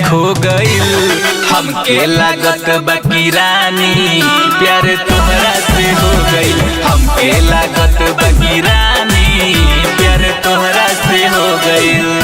खो गइल। हमके लागत बाकी रानी प्यार तोहरा से हो गइल। हमके लागत बाकी रानी प्यार तोहरा से हो गइल।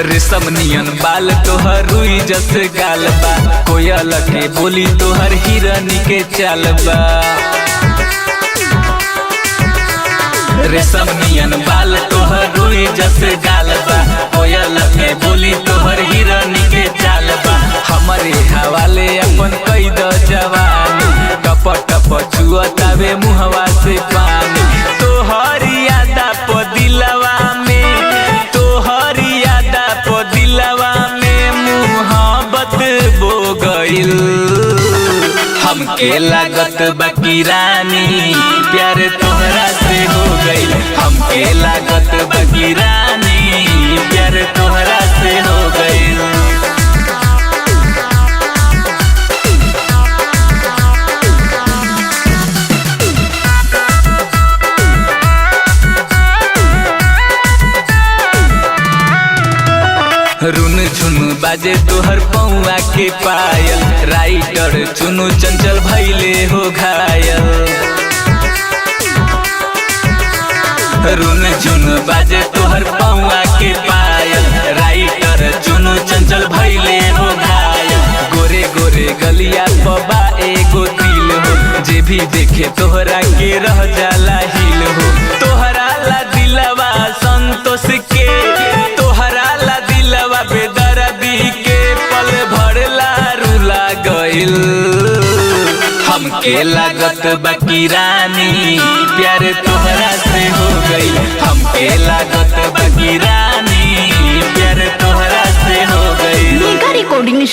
रेशम नियन बाल तोहर रुई जस गाल बा। कोयल के बोली तोहर हिरनी के चाल बा। रेशम नियन बाल तोहर रुई जस गाल बा। कोयल के बोली तोहर हिरनी के चाल बा। हमरे हवाले अपन कई द जवानी। टप टप छुअतावे मुहवा से पानी। तोहर यादा प दिलवा में बो गइल। हमके लागत बाकी रानी प्यार तोहरा से हो गइल। हमके लागत बाकी रानी प्यार तोहरा से हो गइल। रुन झुन बाजे तोहर पौआ के पायल। राइटर चुनु चंचल भइले हो घायल। रुन झुन बाजे तोहर पौआ के पायल। राइटर चुनु चंचल भइले हो घायल। गोरे गोरे गलिया पबा एगो दिल हो। जे भी देखे तोहरा के रह जाला हिल हो। तोहरा ला दिलवा संतोष के तोहरा ला दिलवा बेदर्दी के पल भरला रुला गइल। हमके लागत बाकी रानी प्यार तोहरा से हो गइल। हमके लागत बाकी रानी प्यार तोहरा से हो गइल। Mega recording